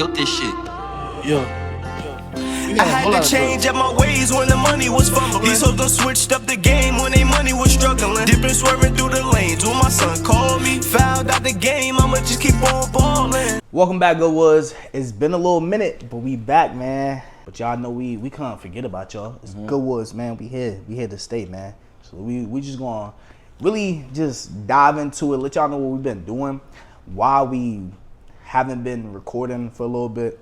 killed this shit. Yeah. I had to change up my ways when the money was fumbling. These hoes done switched up the game when they money was struggling. Dipping, swerving through the lanes when my son called me. Found out the game, I'ma just keep on balling. Welcome back, Goodwoods. It's been a little minute, but we back, man. But y'all know we can't forget about y'all. It's Goodwoods, man. We here to stay, man. So we just gonna really just dive into it. Let y'all know what we've been doing, why we haven't been recording for a little bit.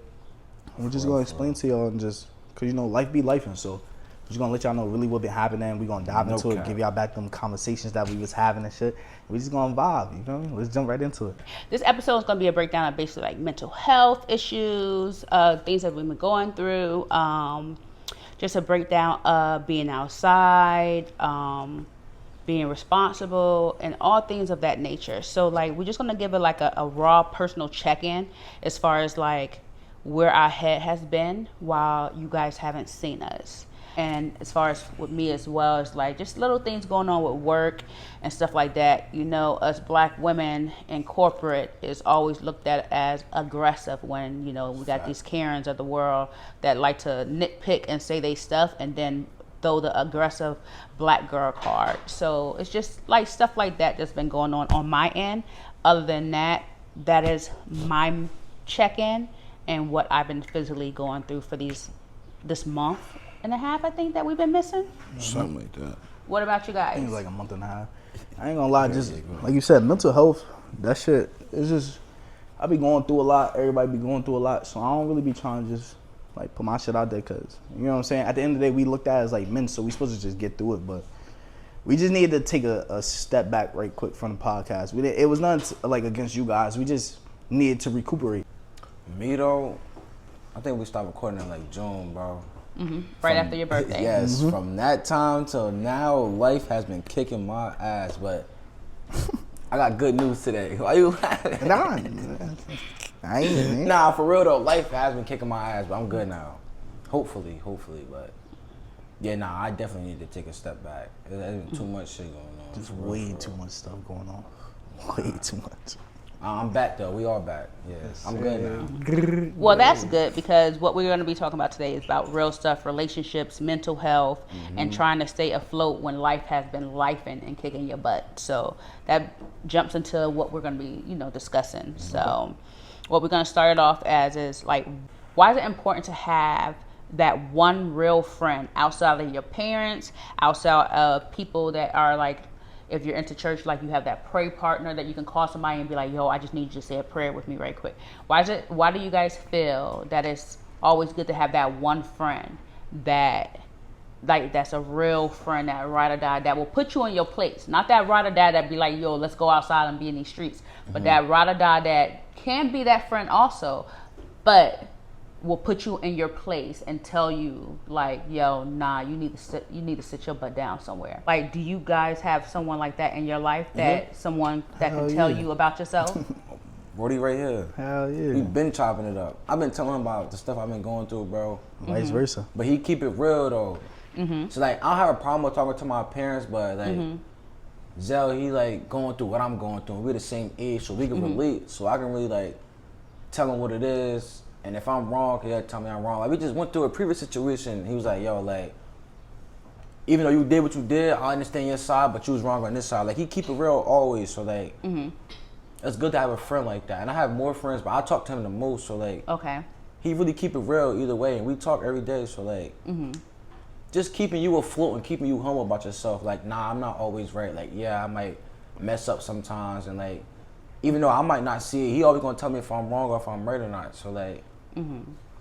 We're just gonna explain to y'all and just, cause you know life be lifing, so we're just gonna let y'all know really what been happening. We're gonna dive into it, give y'all back them conversations that we was having and shit. We just gonna vibe, you know? Let's jump right into it. This episode is gonna be a breakdown of basically like mental health issues, things that we've been going through, just a breakdown of being outside, being responsible, and all things of that nature. So like we're just gonna give it like a raw personal check-in as far as like where our head has been while you guys haven't seen us. And as far as with me as well, it's like just little things going on with work and stuff like that. You know, us black women in corporate is always looked at as aggressive when, you know, we got these Karens of the world that like to nitpick and say they stuff and then throw the aggressive black girl card. So it's just like stuff like that that's been going on my end. Other than that, that is my check-in and what I've been physically going through for this month and a half, I think, that we've been missing. Something like that. What about you guys? I think it's like a month and a half. I ain't gonna lie, just like you said, mental health, that shit, it's just, I be going through a lot, everybody be going through a lot, so I don't really be trying to just like put my shit out there, cause you know what I'm saying? At the end of the day, we looked at it as like men, so we supposed to just get through it, but we just needed to take a step back right quick from the podcast. It was not like against you guys, we just needed to recuperate. Me though, I think we stopped recording in like June, bro. Right after your birthday. Yes, from that time till now, life has been kicking my ass, but I got good news today. Why you laughing? Nah, I ain't. Nah, for real though, life has been kicking my ass, but I'm good now. Hopefully, but yeah, nah, I definitely need to take a step back. There's been too much shit going on. Just way too much stuff going on. Way too much. I'm back though. We all back. Yeah, I'm good now. Well, that's good because what we're going to be talking about today is about real stuff, relationships, mental health, and trying to stay afloat when life has been lifing and kicking your butt. So that jumps into what we're going to be, discussing. So what we're going to start it off as is like, why is it important to have that one real friend outside of your parents, outside of people that are like, if you're into church, like you have that pray partner that you can call somebody and be like, yo, I just need you to say a prayer with me right quick. Why do you guys feel that it's always good to have that one friend that's a real friend, that ride or die, that will put you in your place? Not that ride or die that be like, yo, let's go outside and be in these streets. But that ride or die that can be that friend also, but will put you in your place and tell you like, yo, nah, you need to sit your butt down somewhere. Like, do you guys have someone like that in your life, that someone that can tell you about yourself? Brody right here. Hell yeah. He been chopping it up. I've been telling him about the stuff I've been going through, bro. Vice versa. But he keep it real though. So like, I don't have a problem with talking to my parents, but like, Zell, he like going through what I'm going through. We're the same age, so we can relate. So I can really like tell him what it is. And if I'm wrong, he'll tell me I'm wrong. Like, we just went through a previous situation. He was like, yo, like, even though you did what you did, I understand your side, but you was wrong on this side. Like, he keep it real always. So, like, it's good to have a friend like that. And I have more friends, but I talk to him the most. So, like, he really keep it real either way. And we talk every day. So, like, just keeping you afloat and keeping you humble about yourself. Like, nah, I'm not always right. Like, yeah, I might mess up sometimes. And, like, even though I might not see it, he always going to tell me if I'm wrong or if I'm right or not. So, like,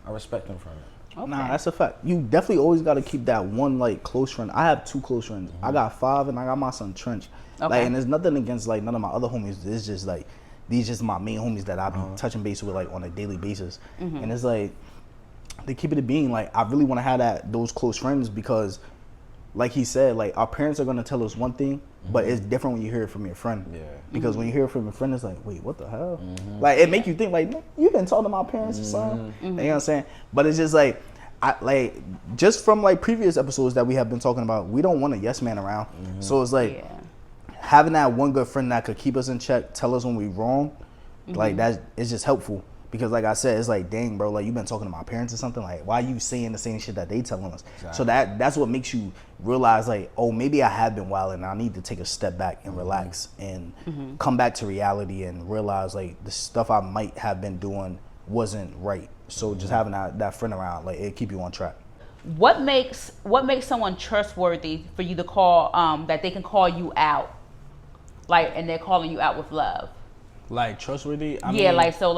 I respect him for it. Okay. Nah, that's a fact. You definitely always got to keep that one, like, close friend. I have 2 close friends. I got 5, and I got my son, Trench. Okay. Like, and there's nothing against, like, none of my other homies. It's just, like, these just my main homies that I be touching base with, like, on a daily basis. And it's, like, they keep it a being. Like, I really want to have those close friends because, like he said, like, our parents are going to tell us one thing, but it's different when you hear it from your friend. Yeah. Because when you hear it from your friend, it's like, wait, what the hell? Like, it make you think, like, you been talking to my parents or something. You know what I'm saying? But it's just like, just from like previous episodes that we have been talking about, we don't want a yes man around. So it's like having that one good friend that could keep us in check, tell us when we wrong, like that is just helpful. Because like I said, it's like, dang, bro, like you been talking to my parents or something. Like, why are you saying the same shit that they telling us? Exactly. So that's what makes you realize, like, oh, maybe I have been wilding. I need to take a step back and relax and come back to reality and realize, like, the stuff I might have been doing wasn't right. So just having that friend around, like, it keep you on track. What makes someone trustworthy for you to call, that they can call you out, like, and they're calling you out with love? Like, trustworthy? I Yeah, mean, like, so,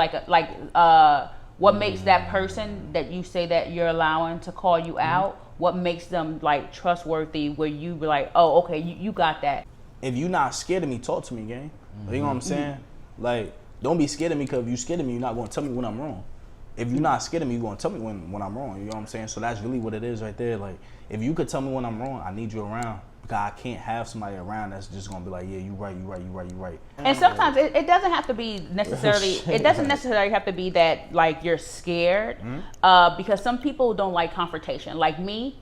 what makes that person that you say that you're allowing to call you out, what makes them, like, trustworthy where you be like, oh, okay, you got that? if you not scared of me, talk to me, gang. You know what I'm saying? Like, don't be scared of me, because if you scared of me, you're not going to tell me when I'm wrong. If you're not scared of me, you're going to tell me when I'm wrong. You know what I'm saying? So that's really what it is right there. Like, if you could tell me when I'm wrong, I need you around. Because I can't have somebody around that's just going to be like, yeah, you right. And sometimes it doesn't have to be necessarily, it doesn't necessarily have to be that, like, you're scared, because some people don't like confrontation. Like me,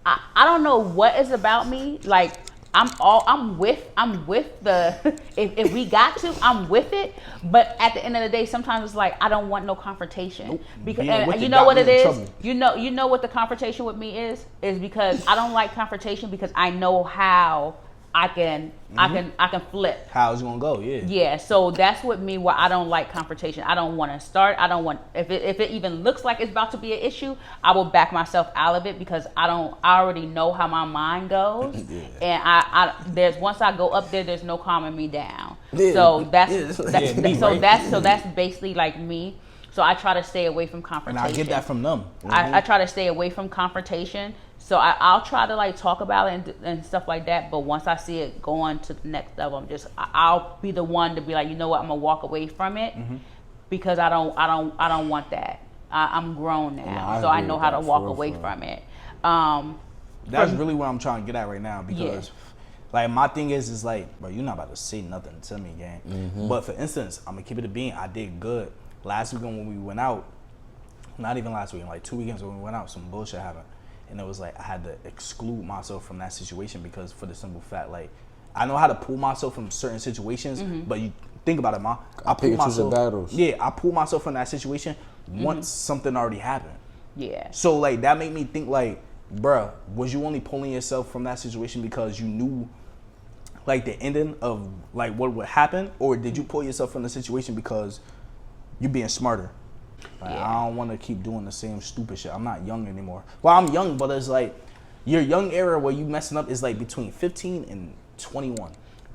I don't know what is about me. Like, I'm with the, if we got to, I'm with it. But at the end of the day, sometimes it's like, I don't want no confrontation. Nope. Because Being with and it you know got what me it in is? trouble. You know what the confrontation with me is because I don't like confrontation, because I know how I can flip. How it's going to go, yeah. Yeah, so that's what me where I don't like confrontation. I don't want to start. I don't want, if it even looks like it's about to be an issue, I will back myself out of it, because I already know how my mind goes. Yeah. And I there's once I go up there, there's no calming me down. Yeah. So that's Yeah, so that's basically like me. So I try to stay away from And confrontation. I get that from them. I try to stay away from confrontation. So I'll try to, like, talk about it and stuff like that. But once I see it going to the next level, I'll be the one to be like, you know what, I'm gonna walk away from it, because I don't want that. I'm grown now, so I know how to walk away from it. That's really what I'm trying to get at right now, because like, my thing is like, bro, you're not about to say nothing to me, gang. But for instance, I'm gonna keep it a bean. I did good last weekend when we went out. Not even last weekend, like 2 weekends when we went out, some bullshit happened. And it was like I had to exclude myself from that situation, because for the simple fact, like, I know how to pull myself from certain situations, but you think about it, Ma. I pull myself. Battles. Yeah, I pull myself from that situation once something already happened. Yeah. So like that made me think, like, bruh, was you only pulling yourself from that situation because you knew, like, the ending of, like, what would happen, or did you pull yourself from the situation because you're being smarter? Like, I don't want to keep doing the same stupid shit. I'm not young anymore. Well, I'm young, but it's like your young era where you messing up is like between 15 and 21.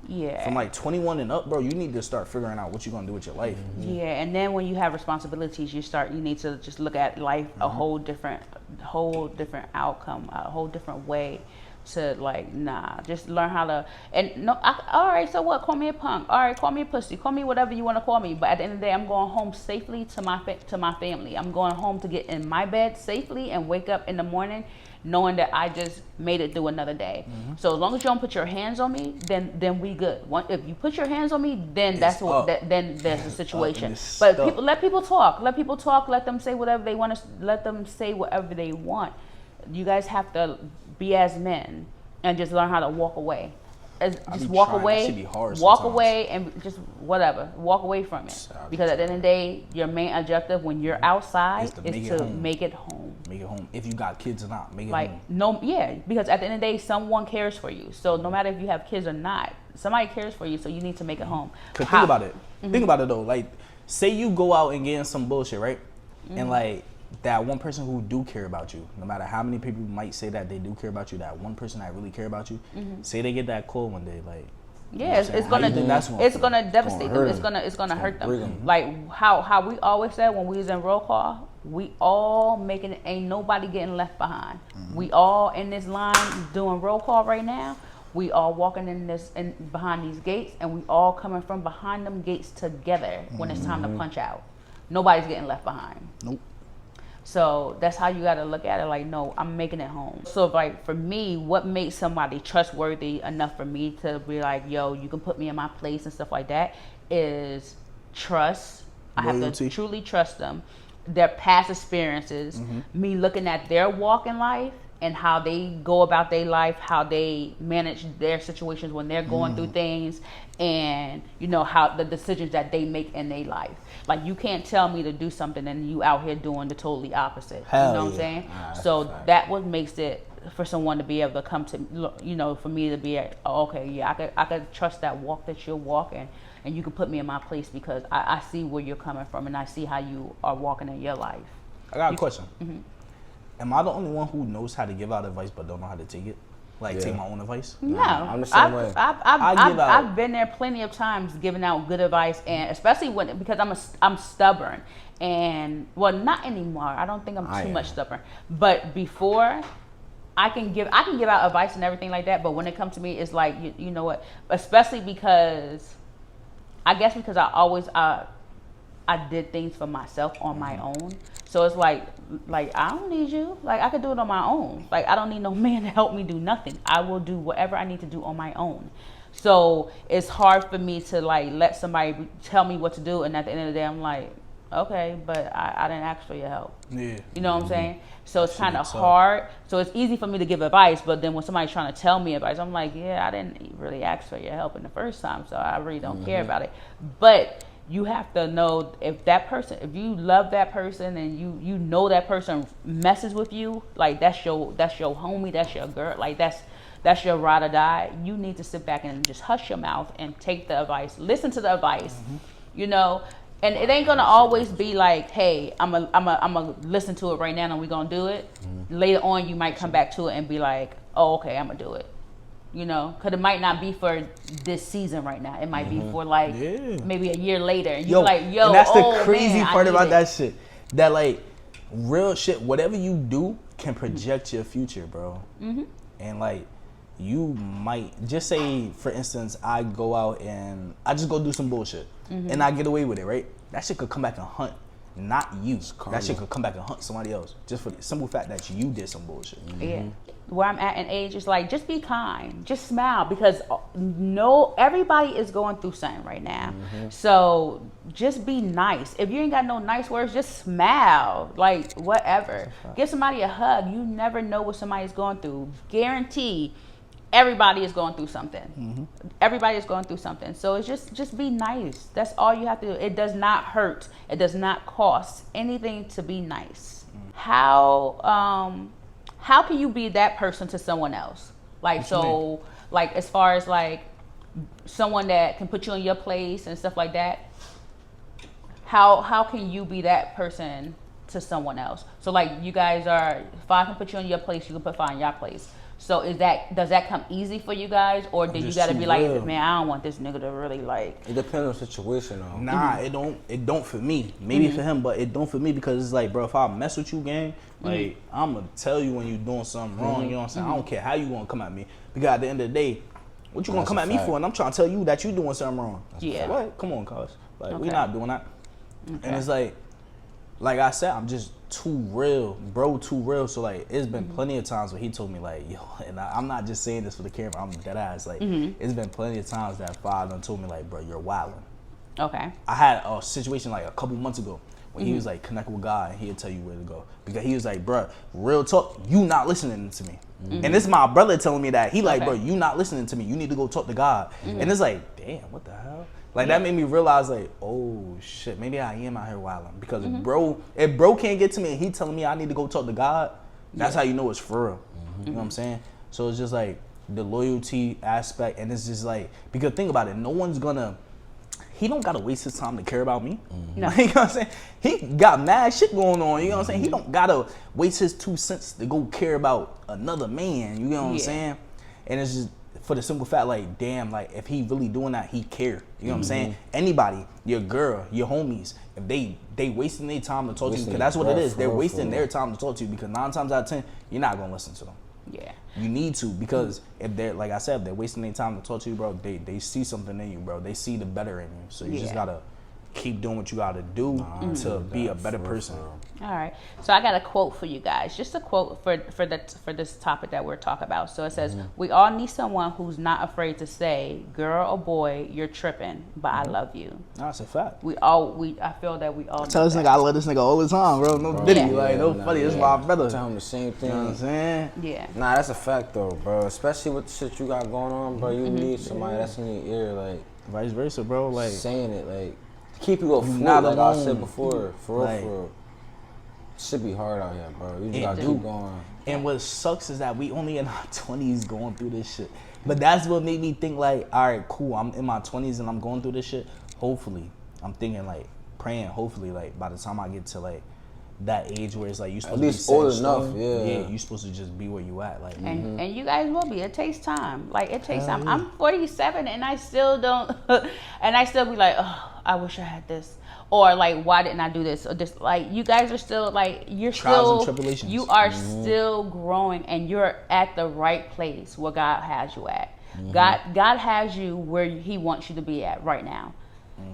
Yeah. From like 21 and up, bro, you need to start figuring out what you're gonna do with your life. Yeah, and then when you have responsibilities, you need to just look at life a whole different outcome, a whole different way. To, like, just learn how to, and no, all right, so what? Call me a punk. All right, call me a pussy. Call me whatever you want to call me. But at the end of the day, I'm going home safely to my family. I'm going home to get in my bed safely and wake up in the morning knowing that I just made it through another day. So as long as you don't put your hands on me, then we good. If you put your hands on me, then that's what. Then there's a situation. But let people talk. Let people talk. Let them say whatever they want to. Let them say whatever they want. You guys have to be as men and just learn how to walk away. Just walk away. That should be hard walk sometimes. away and just whatever. Walk away from it. Because at the end of the day, your main objective when you're outside is to make it home. Make it home. If you got kids or not, make it Like, home. because at the end of the day, someone cares for you. So no matter if you have kids or not, somebody cares for you. So you need to make it home. Cause think about it. Think about it though. Like, say you go out and get in some bullshit, right? And like, that one person who do care about you, no matter how many people might say that they do care about you, that one person that really care about you, say they get that call one day, like, yeah, it's gonna devastate them. It's gonna hurt them. Like how we always said when we was in roll call, we all making it, ain't nobody getting left behind. We all in this line doing roll call right now. We all walking in behind these gates, and we all coming from behind them gates together when it's time to punch out. Nobody's getting left behind. Nope. So that's how you got to look at it. Like, no, I'm making it home. So, like, for me, what makes somebody trustworthy enough for me to be like, yo, you can put me in my place and stuff like that is trust. I have to truly trust them. Their past experiences, me looking at their walk in life and how they go about their life, how they manage their situations when they're going through things, and you know how the decisions that they make in their life. Like you can't tell me to do something and you out here doing the totally opposite. Hell you know what I'm yeah. saying? That's So a fact. that what makes it for someone to be able to come to, you know, for me to be, oh, okay, yeah, I could trust that walk that you're walking, and you can put me in my place because I see where you're coming from and I see how you are walking in your life. I got a question. Am I the only one who knows how to give out advice but don't know how to take it? Like Yeah. take my own advice? No, I'm the same way. I've been there plenty of times giving out good advice, and especially because I'm stubborn, and well, not anymore. I don't think I'm I too am. much stubborn, but before. I can give out advice and everything like that, but when it comes to me, it's like you know what? Especially because I guess because I always I did things for myself on my own. So it's like I don't need you. Like I could do it on my own. Like I don't need no man to help me do nothing. I will do whatever I need to do on my own. So it's hard for me to like let somebody tell me what to do, and at the end of the day, I'm like, okay, but I didn't ask for your help. Yeah. You know what I'm saying? So it's Shit kind of is tough. hard. So it's easy for me to give advice, but then when somebody's trying to tell me advice, I'm like, yeah, I didn't really ask for your help in the first time, so I really don't care about it. But you have to know if you love that person and you know that person messes with you, like that's your homie, that's your girl, like that's your ride or die. You need to sit back and just hush your mouth and take the advice, listen to the advice, you know. And it ain't gonna always be like, hey, I'm a listen to it right now and we're gonna do it. Later on, you might come back to it and be like, oh, okay, I'm gonna do it. You know, because it might not be for this season right now. It might be for like maybe a year later. And you're like, yo, and that's the oh, crazy man, part I about need that it. shit. That like real shit, whatever you do can project your future, bro. And like you might just say, for instance, I go out and I just go do some bullshit and I get away with it, right? That shit could come back and hunt, not you. That shit could come back and hunt somebody else just for the simple fact that you did some bullshit. Yeah. Where I'm at in age is like, just be kind, just smile, because everybody is going through something right now. So just be nice. If you ain't got no nice words, just smile, like whatever. Give somebody a hug. You never know what somebody's going through. Guarantee everybody is going through something. Everybody is going through something. So it's just be nice. That's all you have to do. It does not hurt. It does not cost anything to be nice. How can you be that person to someone else? Like, so, like, as far as like someone that can put you in your place and stuff like that, how can you be that person to someone else? So like, you guys if I can put you in your place, you can put Fi in your place. So does that come easy for you guys, or do you just gotta too be like, real. man, I don't want this nigga to really like? It depends on the situation, though. Nah, it don't for me. Maybe for him, but it don't for me because it's like, bro, if I mess with you, gang, like I'm gonna tell you when you doing something wrong. You know what I'm saying? I don't care how you gonna come at me, because at the end of the day, what you gonna That's come a at me fact. for? And I'm trying to tell you that you doing something wrong. Yeah. What? Come on, cuz. Like we Okay. not doing that. And it's like I said, I'm just too real, bro, too real. So like, it's been plenty of times where he told me like, yo, and I'm not just saying this for the camera. I'm dead ass. Like, it's been plenty of times that father told me like, bro, you're wilding. Okay. I had a situation like a couple months ago when he was like, connect with God, and he'll tell you where to go. Because he was like, bro, real talk, you not listening to me. And this is my brother telling me that. He like, Okay. bro, you not listening to me. You need to go talk to God. And it's like, damn, what the hell? Like that made me realize like, oh shit, maybe I am out here wilding. Because if bro can't get to me and he telling me I need to go talk to God, that's how you know it's for real. You know what I'm saying? So it's just like the loyalty aspect, and it's just like, because think about it, he don't gotta waste his time to care about me. No. You know what I'm saying? He got mad shit going on, you know what I'm saying? He don't gotta waste his 2 cents to go care about another man, you know what I'm Yeah. saying? And it's just for the simple fact, like, damn, like, if he really doing that, he care. You know what I'm saying? Anybody, your girl, your homies, if they wasting their time to talk to you, because that's what it is. They're wasting their time to talk to you, because 9 times out of 10, you're not gonna listen to them. Yeah. You need to, because if they're, like I said, if they're wasting their time to talk to you, bro, they see something in you, bro. They see the better in you. So you just Yeah. gotta keep doing what you gotta do to be a better person. All right. So I got a quote for you guys. Just a quote for this topic that we're talking about. So it says, "We all need someone who's not afraid to say, 'Girl or boy, you're tripping, but I love you.'" No, that's a fact. I feel that we all Tell this need nigga I love this nigga all the time, bro. No diddy, like no funny. It's my brother. Tell him the same thing. You know what I'm saying? Yeah. Nah, that's a fact though, bro. Especially with the shit you got going on, bro. You need somebody that's in your ear, like Vice versa, bro. Like saying it, like to keep you afloat. not Like I alone. said before, for real, Like- for real. Should be hard out here, bro. You just It gotta do. keep going. And what sucks is that we only in our 20s going through this shit. But that's what made me think like, all right, cool. I'm in my 20s and I'm going through this shit. Hopefully, I'm thinking like praying. Hopefully, like by the time I get to like that age where it's like you supposed least to be old set in enough, stone, yeah. you supposed to just be where you at. Like And you guys will be. It takes time. Like it takes time. I'm 47 and I still don't and I still be like, oh, I wish I had this. Or like, why didn't I do this? Or this, like, you guys are still like, you're Trials and still, tribulations. you are still growing, and you're at the right place where God has you at. God has you where He wants you to be at right now.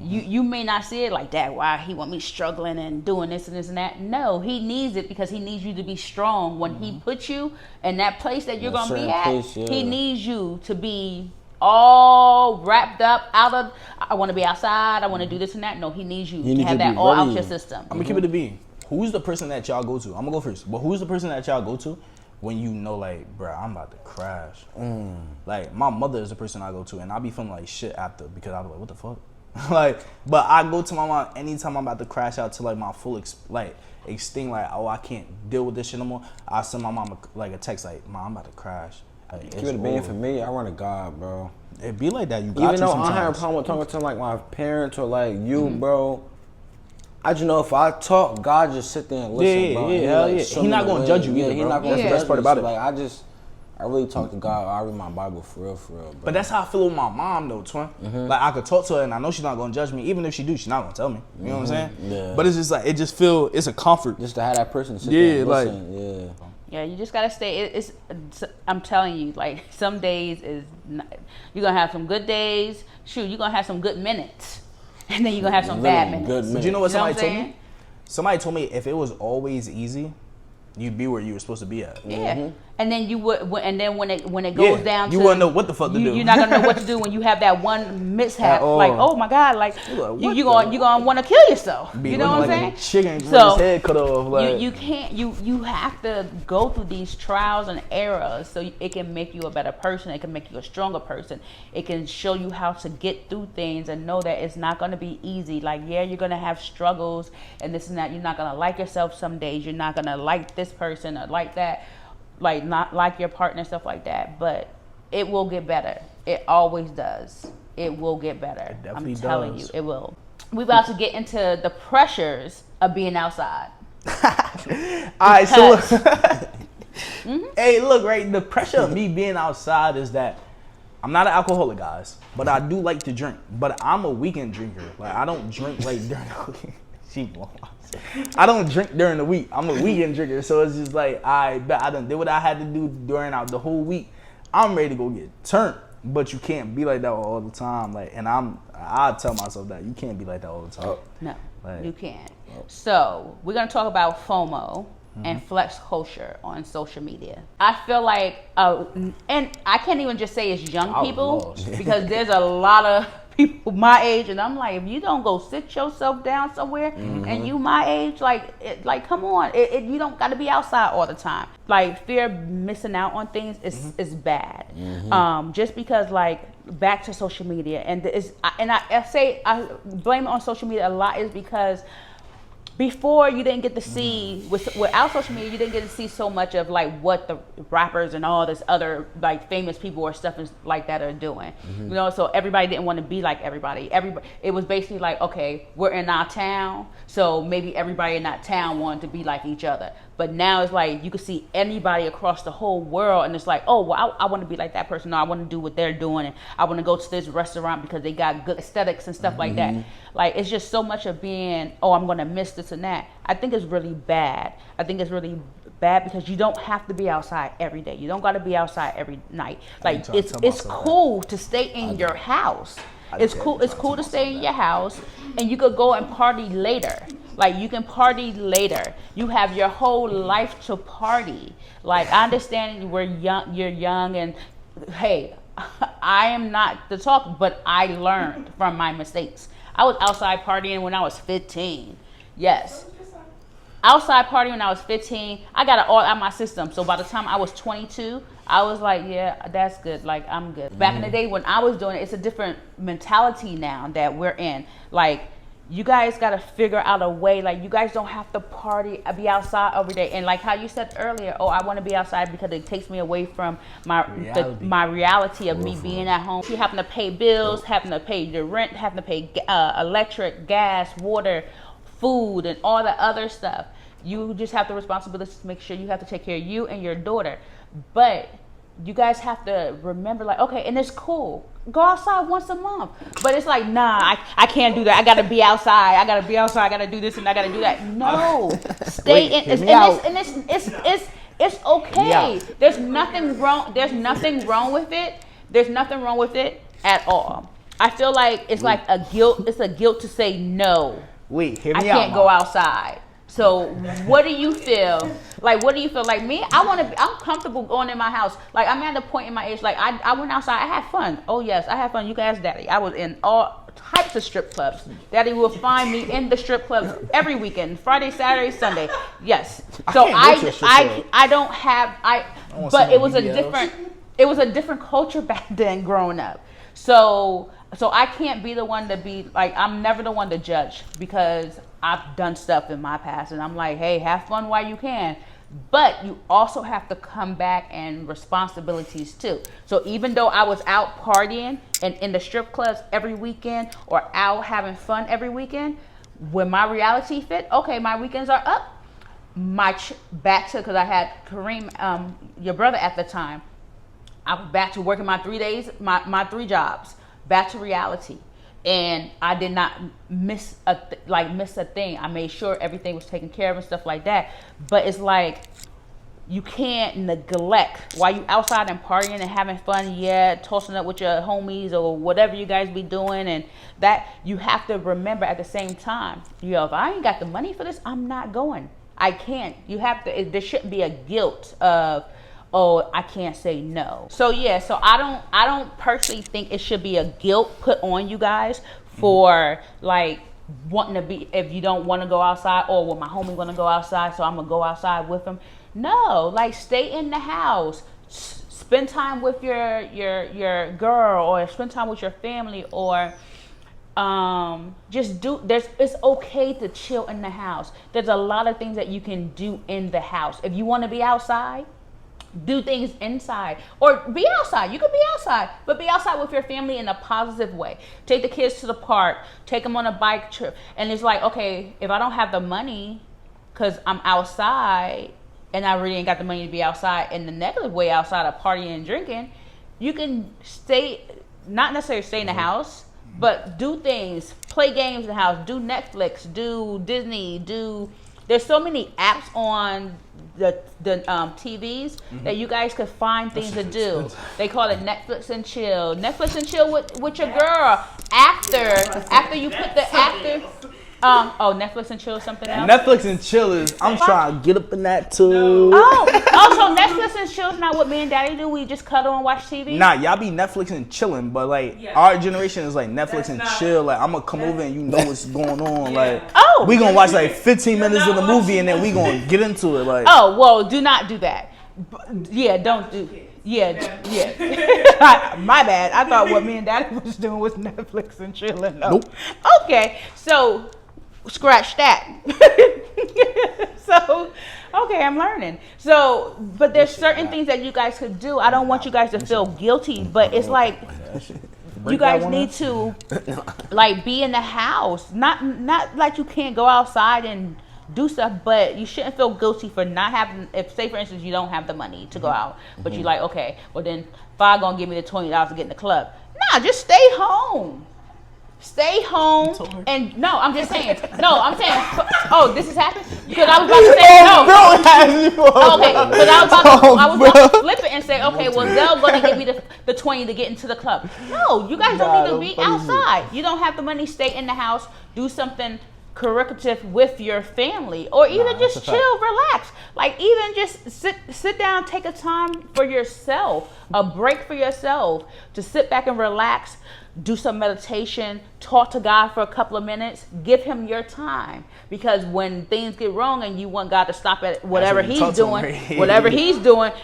You may not see it like that. Why He want me struggling and doing this and this and that? No, He needs it because He needs you to be strong. When He puts you in that place that you're That gonna be certain at, place, yeah. He needs you to be all wrapped up out of, I want to be outside, I want to do this and that. No, He needs you to need have you to that be all out ready. your system. I'm gonna keep it a bean. Who's the person that y'all go to? I'm gonna go first. But who's the person that y'all go to when you know, like, bruh, I'm about to crash? Like, my mother is the person I go to, and I be feeling like shit after because I be like, what the fuck? Like, but I go to my mom anytime I'm about to crash out to like my full extinct. Like, oh, I can't deal with this shit no more. I send my mom a text like, Mom, I'm about to crash. Like, Keep it a bean for me. I run to God, bro. It be like that. You got Even to though sometimes. I have a problem with talking to like my parents or like you, bro. I just know if I talk, God just sit there and listen, Yeah, bro. yeah, And hell yeah. show He me not the gonna way. judge you Yeah, either, he bro. not gonna That's the judge best part me. about So, it. like I really talk to God. I read my Bible for real, bro. But that's how I feel with my mom, though, twin. Like, I could talk to her, and I know she's not gonna judge me. Even if she do, she's not gonna tell me. You know what I'm saying? Yeah. But it's just like, it's a comfort. just to have that person sit Yeah, there and like- listen. Yeah. Yeah, you just gotta stay. It's I'm telling you, like some days is not, you're gonna have some good days. Shoot, you're gonna have some good minutes, and then you're gonna have some bad Literally minutes. good But minutes. you know what You know somebody what I'm told saying? me? Somebody told me if it was always easy, you'd be where you were supposed to be at. Yeah, and then you would, and then when it goes down, you to, wouldn't know what the fuck to do. You're not gonna know what to do when you have that one mishap. At all. Like, oh my God, like You're like, what you the- gonna want to kill yourself. Be You know what I'm looking saying? like a chicken with So, his head cut off. Like, you can't you have to go through these trials and errors so it can make you a better person. It can make you a stronger person. It can show you how to get through things and know that it's not going to be easy. Like, yeah, you're going to have struggles and this and that. You're not going to like yourself some days. You're not going to like this person or like that, like not like your partner, stuff like that. But it will get better. It always does. It will get better. definitely I'm telling does. you, it will. We about to get into the pressures of being outside. all right, so hey, look, right? The pressure of me being outside is that I'm not an alcoholic, guys, but I do like to drink. But I'm a weekend drinker. Like, I don't drink like during the week. I don't drink during the week. I'm a weekend drinker, so it's just like I done did what I had to do during the whole week. I'm ready to go get turned, but you can't be like that all the time. Like, and I tell myself that you can't be like that all the time. No, Right. you can't. So we're gonna talk about FOMO and flex culture on social media. I feel like, and I can't even just say it's young I was people lost. because there's a lot of people my age, and I'm like, if you don't go sit yourself down somewhere, and you my age, like come on, you don't got to be outside all the time. Like fear of missing out on things is bad. Just because like back to social media, and I blame it on social media a lot is because before you didn't get to see without social media, you didn't get to see so much of like what the rappers and all this other like famous people or stuff like that are doing. You know, so everybody didn't want to be like everybody. It was basically like, okay, we're in our town, so maybe everybody in that town wanted to be like each other. But now it's like you can see anybody across the whole world, and it's like, oh, well, I want to be like that person. No, I want to do what they're doing, and I want to go to this restaurant because they got good aesthetics and stuff like that. Like, it's just so much of being, oh, I'm going to miss this and that. I think it's really bad. I think it's really bad because you don't have to be outside every day. You don't got to be outside every night. Like, trying to it's tell myself that. cool to stay in your house. It's cool. It's cool to stay in your house, and you could go and party later. Like you can party later. You have your whole life to party. Like I understand we're young. You're young, and hey, I am not the talk, but I learned from my mistakes. I was outside partying when I was 15. Yes. Outside partying when I was 15, I got it all out of my system. So by the time I was 22, I was like, yeah, that's good. Like, I'm good. Back in the day when I was doing it, it's a different mentality now that we're in. Like, you guys got to figure out a way. Like, you guys don't have to party, be outside every day. And like how you said earlier, oh, I want to be outside because it takes me away from my reality of me being at home. You having to pay bills, having to pay your rent, having to pay electric, gas, water, food, and all the other stuff. You just have the responsibility to make sure you have to take care of you and your daughter. But you guys have to remember, like, okay, and it's cool. Go outside once a month. But it's like, nah, I can't do that. I gotta be outside. I gotta be outside. I gotta do this and I gotta do that. No, stay in. It's okay. Yeah. There's nothing wrong. There's nothing wrong with it. There's nothing wrong with it at all. I feel like it's like a guilt. It's a guilt to say no. Wait, hear I me out. can't go outside. So what do you feel? Like, what do you feel? Like me, I'm comfortable going in my house. Like, I'm at the point in my age, like, I went outside. I had fun. Oh, yes, I had fun. You can ask Daddy. I was in all types of strip clubs. Daddy will find me in the strip clubs every weekend, Friday, Saturday, Sunday. Yes. So I don't have, but it was a different culture back then growing up. So I can't be the one to be, like, I'm never the one to judge because I've done stuff in my past and I'm like, hey, have fun while you can. But you also have to come back and responsibilities too. So even though I was out partying and in the strip clubs every weekend or out having fun every weekend, when my reality fit, okay, my weekends are up. Back to, because I had Kareem, your brother at the time, I was back to working my 3 days, my 3 jobs, back to reality. And I did not miss a thing. I made sure everything was taken care of and stuff like that. But it's like, you can't neglect while you outside and partying and having fun, tossing up with your homies or whatever you guys be doing. And that you have to remember at the same time, if I ain't got the money for this, I'm not going. I can't. You have to, there shouldn't be a guilt of, oh, I can't say no. So I don't personally think it should be a guilt put on you guys for like wanting to be, if you don't want to go outside, or well, my homie want to go outside, so I'm gonna go outside with him. No, like stay in the house, spend time with your girl, or spend time with your family, or it's okay to chill in the house. There's a lot of things that you can do in the house. If you want to be outside, do things inside, or be outside. You could be outside, but be outside with your family in a positive way. Take the kids to the park, take them on a bike trip. And it's like, okay, if I don't have the money because I'm outside and I really ain't got the money to be outside in the negative way, outside of partying and drinking, you can not necessarily stay in the house, but do things, play games in the house, do Netflix, do Disney, there's so many apps on the TVs that you guys could find things to do. They call it Netflix and chill. Netflix and chill with your girl after you put the actor. Netflix and chill is something else. Netflix and chill is, I'm trying to get up in that too. So Netflix and chill is not what me and Daddy do. We just cuddle and watch TV. Nah, y'all be Netflix and chilling, but like our generation is like Netflix and chill. Like I'm gonna come over and you know what's going on. Like we gonna watch like 15 minutes of the movie and then we gonna get into it. Like do not do that. Don't do. My bad. I thought what me and Daddy was doing was Netflix and chilling. No. Nope. Okay, so scratch that. So, okay, I'm learning. So, but there's certain things that you guys could do. I don't want you guys to feel guilty, but it's like you guys need to like be in the house. Not like you can't go outside and do stuff, but you shouldn't feel guilty for not having, if say for instance you don't have the money to go out, but you like, okay, well then Fi gonna give me the $20 to get in the club. Nah, just stay home. Stay home told her. and no, I'm just saying. No, I'm saying. Oh, this is happening because I was about to say no. Okay, because I was about to flip it and say, okay, well, Zell gonna give me the 20 to get into the club. No, you guys don't need to be outside. You don't have the money. Stay in the house. Do something curriculum with your family, or even just chill, relax. Like even just sit down, take a time for yourself, a break for yourself to sit back and relax. Do some meditation, talk to God for a couple of minutes, give him your time. Because when things get wrong and you want God to stop at whatever he's doing,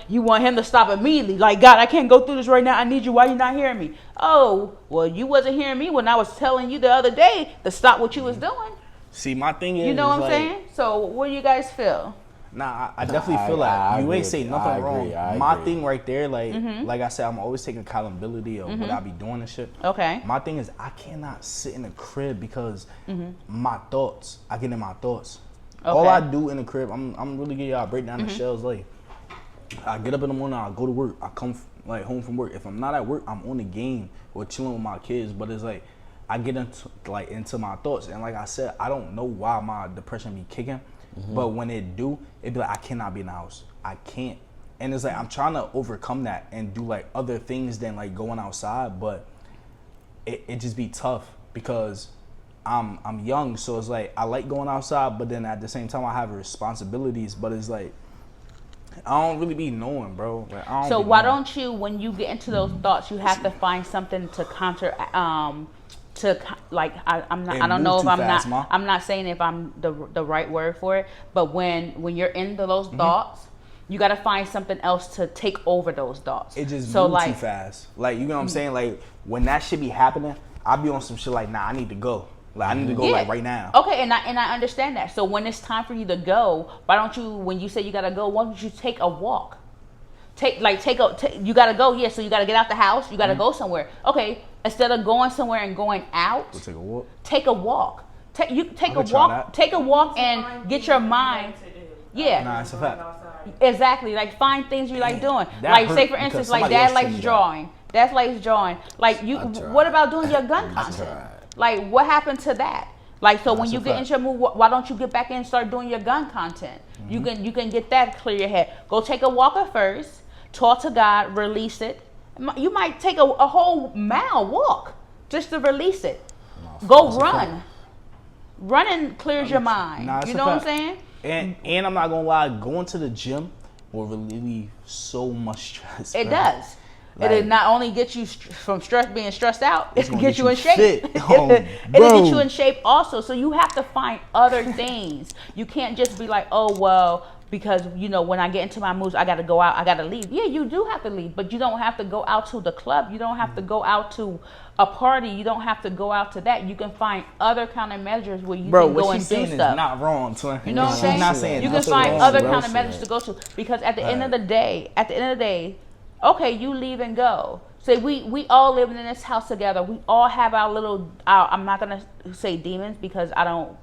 you want him to stop immediately. Like, God, I can't go through this right now. I need you. Why are you not hearing me? Oh, well, you wasn't hearing me when I was telling you the other day to stop what you was doing. See, my thing is, you know what I'm saying? So what do you guys feel? Nah, I definitely feel like you ain't say nothing wrong. My thing right there, like I said, I'm always taking accountability of what I be doing and shit. Okay. My thing is, I cannot sit in the crib because my thoughts. I get in my thoughts. Okay. All I do in the crib, I'm really getting y'all break down the shells. Like, I get up in the morning, I go to work, I come like home from work. If I'm not at work, I'm on the game or chilling with my kids. But it's like I get into my thoughts, and like I said, I don't know why my depression be kicking. But when it do, it be like I cannot be in the house. I can't. And it's like I'm trying to overcome that and do like other things than like going outside, but it just be tough because I'm young, so it's like I like going outside, but then at the same time I have responsibilities, but it's like I don't really be knowing, bro. Like, so why don't you, when you get into those thoughts, you have to find something to counter to like I'm not saying if I'm the right word for it, but when you're into those thoughts, you got to find something else to take over those thoughts. It just moves too fast. Like, you know what I'm saying? Like when that shit be happening, I be on some shit like, nah, I need to go. Like I need to go like right now. Okay, and I understand that. So when it's time for you to go, why don't you, when you say you gotta go, why don't you take a walk? You gotta go, yeah, so you gotta get out the house, you gotta go somewhere. Okay, instead of going somewhere and going out, we'll take a walk. Take a walk. Take a walk and get your mind. Yeah. Nah, it's a fact. Exactly. Like find things you like doing. Like say for instance, like Dad likes drawing. Dad likes drawing. Like you, what about doing your gun content? Like what happened to that? Like so when you get into your mood, why don't you get back in and start doing your gun content? You can get that clear your head. Go take a walk at first. Talk to God, release it. You might take a whole mile walk just to release it. Go run. Running clears your mind. You know what I'm saying? And I'm not gonna lie, going to the gym will relieve so much stress. It does. Like, it'll not only get you from being stressed out, it'll get you in shape. It'll get you in shape also. So you have to find other things. You can't just be like, oh, well, because, you know, when I get into my moods, I got to go out, I got to leave. Yeah, you do have to leave, but you don't have to go out to the club. You don't have to go out to a party. You don't have to go out to that. You can find other countermeasures where you can go and do stuff. Is not wrong, twin. You know what I'm saying? Not saying you can find other countermeasures to go to, because at the end of the day, okay, you leave and go. So we all living in this house together. We all have our little. I'm not gonna say demons because I don't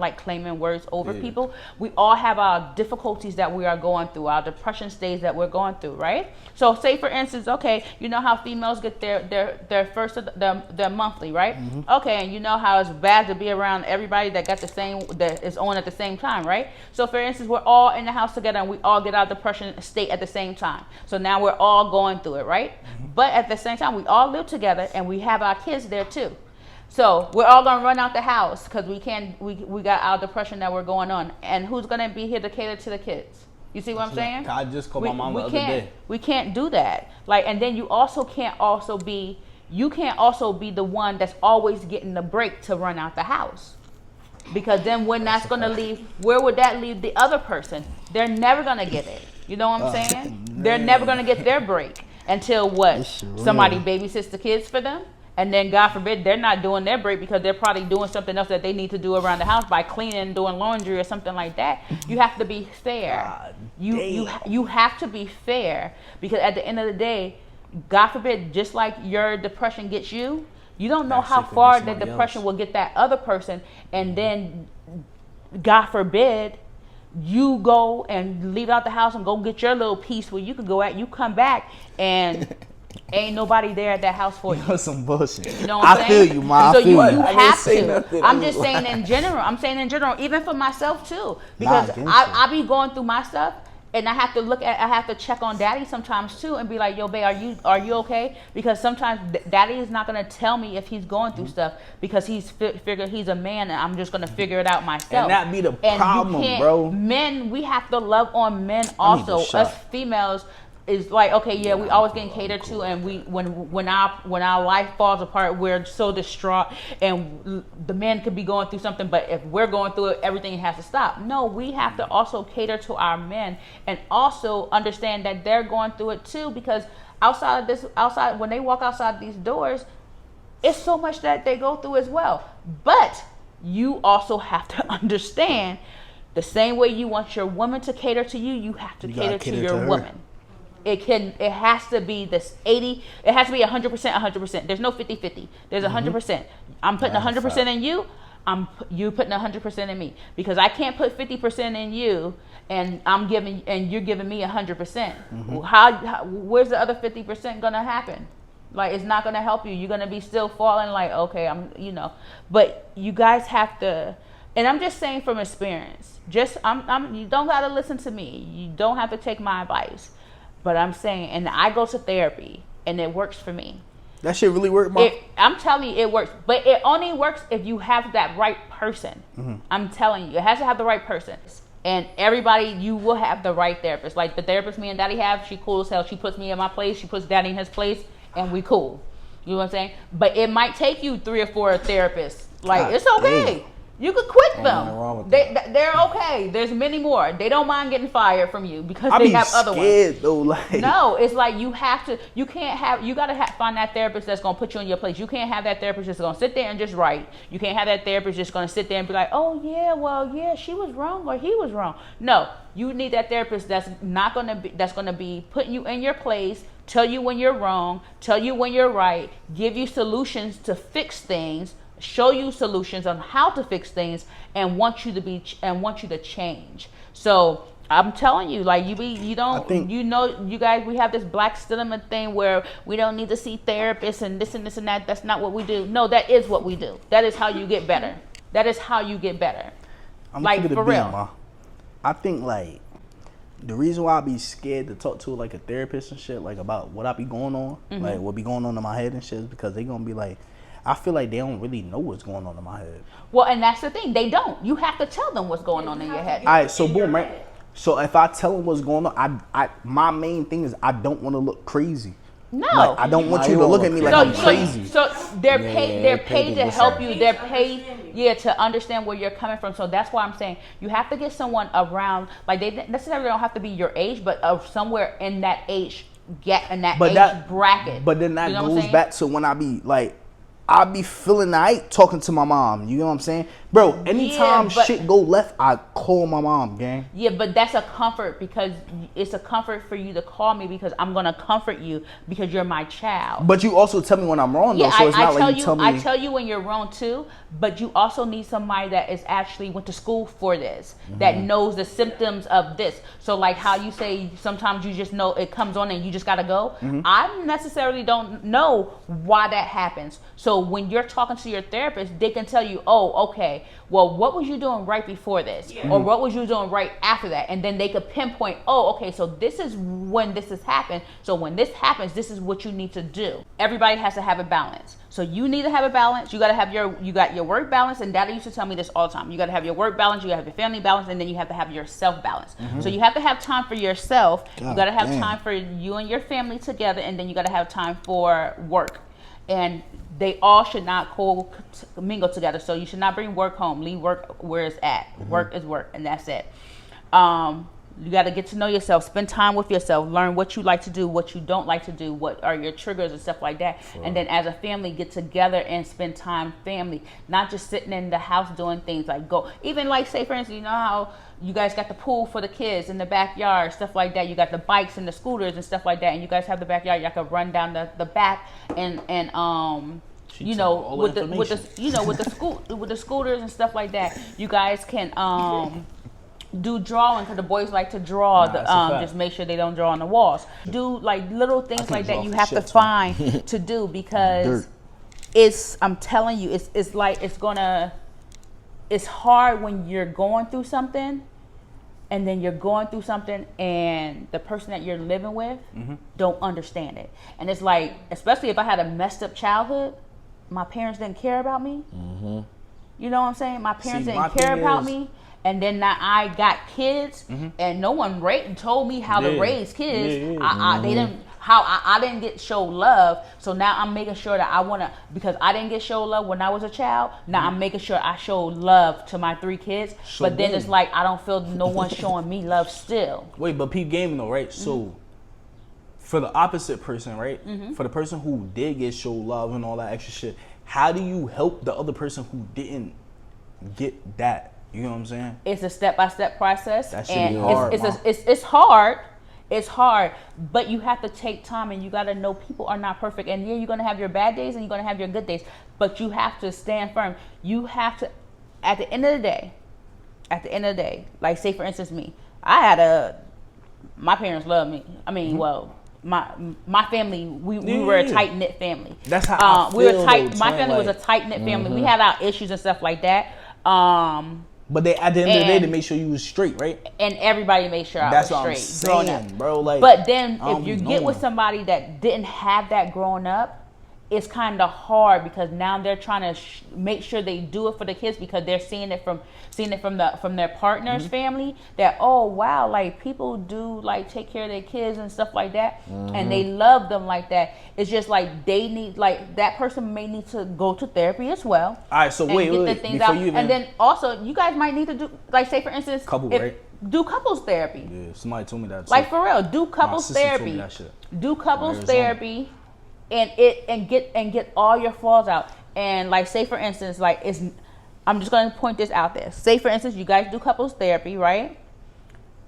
like claiming words over people. We all have our difficulties that we are going through, our depression stage that we're going through, right? So say for instance, okay, you know how females get their first of their monthly, right? Okay, and you know how it's bad to be around everybody that got that is on at the same time, right? So for instance, we're all in the house together and we all get our depression state at the same time. So now we're all going through it, right? But at the same time, we all live together and we have our kids there too. So we're all gonna run out the house because we got our depression that we're going on, and who's gonna be here to cater to the kids? You see what I'm saying? I just called my mom the other day. We can't do that. Like, and then you can't also be the one that's always getting the break to run out the house, because then when that's gonna leave, where would that leave the other person? They're never gonna get it. You know what I'm saying? They're never gonna get their break until what? Somebody babysits the kids for them. And then, God forbid, they're not doing their break because they're probably doing something else that they need to do around the house by cleaning, doing laundry or something like that. You have to be fair. You have to be fair, because at the end of the day, God forbid, just like your depression gets you, you don't know how far that depression will get that other person. And then, God forbid, you go and leave out the house and go get your little piece where you can go at. You come back and ain't nobody there at that house for you. That's some bullshit. You know what I'm I saying? feel you, ma. So I feel you you. I didn't have say to. nothing. I'm I'm just just saying in general. I'm saying in general, even for myself too, Nah, because against I be going through my stuff. And I have to check on daddy sometimes too and be like, yo, babe, are you okay? Because sometimes daddy is not going to tell me if he's going through stuff because he's figured he's a man and I'm just going to figure it out myself. And that be the And problem, you can't, bro. Men, we have to love on men I need also. a shot. Us females is like, okay, yeah, we always getting catered to, and we when our life falls apart, we're so distraught, and the men could be going through something, but if we're going through it, everything has to stop. No, we have to also cater to our men and also understand that they're going through it too, because outside when they walk outside these doors, it's so much that they go through as well. But you also have to understand the same way you want your woman to cater to you, you have to cater to your woman. It has to be this 80, it has to be 100%. There's no 50-50. There's 100%. I'm putting 100% in you. You putting 100% in me, because I can't put 50% in you and you're giving me 100%. Where's the other 50% gonna happen? Like, it's not gonna help you. You're gonna be still falling like, okay, but you guys have to. And I'm just saying from experience. You don't gotta listen to me. You don't have to take my advice. But I'm saying, and I go to therapy, and it works for me. That shit really work, Mom? I'm telling you, it works. But it only works if you have that right person. I'm telling you, it has to have the right person. And everybody, you will have the right therapist. Like the therapist me and Daddy have, she cool as hell. She puts me in my place, she puts Daddy in his place, and we cool. You know what I'm saying? But it might take you 3 or 4 therapists. Like, God it's okay. damn. You could quit Ain't them. nothing wrong with They're okay. There's many more. They don't mind getting fired from you because I they be have other ones. scared though, like. No, it's like you gotta find that therapist that's gonna put you in your place. You can't have that therapist just gonna sit there and just write. You can't have that therapist just gonna sit there and be like, oh yeah, well yeah, she was wrong or he was wrong. No, you need that therapist that's gonna be putting you in your place, tell you when you're wrong, tell you when you're right, give you solutions to fix things, show you solutions on how to fix things, and want you to change. So I'm telling you, like you guys, we have this black stigma thing where we don't need to see therapists and this and that. That's not what we do. No, that is what we do. That is how you get better. That is how you get better. I'm like keep it for a bean, real. Ma. I think like the reason why I be scared to talk to like a therapist and shit, like about what I be going on, like what be going on in my head and shit, is because they gonna be like, I feel like they don't really know what's going on in my head. Well, and that's the thing. They don't. You have to tell them what's going on in your head. All right, so boom, right? So if I tell them what's going on, I my main thing is I don't want to look crazy. No. Like, I don't want Why you you to wanna look at me look like So, I'm crazy. so they're paid. They're paid to to help listen. you. They're paid, to understand where you're coming from. So that's why I'm saying you have to get someone around. Like they necessarily don't have to be your age, but somewhere in that age bracket. But then that You know what I'm goes saying? back to when I be like, I be feeling night talking to my mom. You know what I'm saying, bro? Anytime but- shit go left, I call my mom, gang. Yeah, but that's a comfort because it's a comfort for you to call me because I'm gonna comfort you because you're my child. But you also tell me when I'm wrong, though. Yeah, So it's not I tell like you tell me. I tell you when you're wrong too, but you also need somebody that is actually went to school for this, that knows the symptoms of this. So like how you say sometimes you just know it comes on and you just gotta go. I necessarily don't know why that happens. So when you're talking to your therapist, they can tell you, oh, okay, well, what was you doing right before this? Or what was you doing right after that? And then they could pinpoint, oh, okay, so this is when this has happened. So when this happens, this is what you need to do. Everybody has to have a balance. So you need to have a balance. You got your work balance, and Daddy used to tell me this all the time. You got to have your work balance, you got to have your family balance, and then you have to have your self balance. So you have to have time for yourself. You got to have time for you and your family together, and then you got to have time for work. And they all should not mingle together. So you should not bring work home. Leave work where it's at. Work is work, and that's it. You got to get to know yourself, spend time with yourself, learn what you like to do, what you don't like to do, what are your triggers and stuff like that. Sure. And then as a family, get together and spend time family, not just sitting in the house doing things like even like say for instance, you know how you guys got the pool for the kids in the backyard, stuff like that. You got the bikes and the scooters and stuff like that. And you guys have the backyard, y'all can run down the back and with the scooters and stuff like that. You guys can Do drawing, because the boys like to draw. That's a fact. Just make sure they don't draw on the walls. Do like little things can't like draw that you for have to shit, too. find to do, because Dirt. I'm telling you, it's like it's hard when you're going through something, and then you're going through something and the person that you're living with don't understand it. And it's like, especially if I had a messed up childhood, my parents didn't care about me. You know what I'm saying? My parents See, my didn't care thing about is- me. And then now I got kids, and no one told me how to Yeah. raise kids. Yeah, yeah. I didn't get show love. So now I'm making sure that because I didn't get show love when I was a child. Now I'm making sure I show love to my 3 kids. So but then boom. it's like I don't feel no one showing me love still. Wait, but peep gaming though, right? So for the opposite person, right? For the person who did get show love and all that extra shit, how do you help the other person who didn't get that? You know what I'm saying? It's a step-by-step process. That shit and be hard, it's hard. It's hard, but you have to take time, and you got to know people are not perfect. And yeah, you're going to have your bad days and you're going to have your good days, but you have to stand firm. You have to, at the end of the day, like say for instance me, my parents love me. I mean, well, my family, we were a tight knit family. That's how I we were feel, tight. though, My twin, family was a like- tight knit family. We had our issues and stuff like that. But they at the end of the day, And- they make sure you was straight, right? And everybody made sure I That's was what I'm straight growing up. saying, bro. Like, But then I if don't you be get with knowing. somebody that didn't have that growing up, it's kind of hard, because now they're trying to make sure they do it for the kids, because they're seeing it from their partner's Mm-hmm. family, that, oh wow, like people do like take care of their kids and stuff like that, and they love them like that. It's just like they need, like that person may need to go to therapy as well. All right, so and wait, get the wait, things before out. you even And then also you guys might need to do, like say for instance, Couple, if- right? do couples therapy. yeah, somebody told me that. Like too. for real, do couples sister told me therapy. that shit. Do couples Arizona. therapy, and get all your flaws out. And like say for instance, like I'm just gonna point this out there. Say for instance, you guys do couples therapy, right?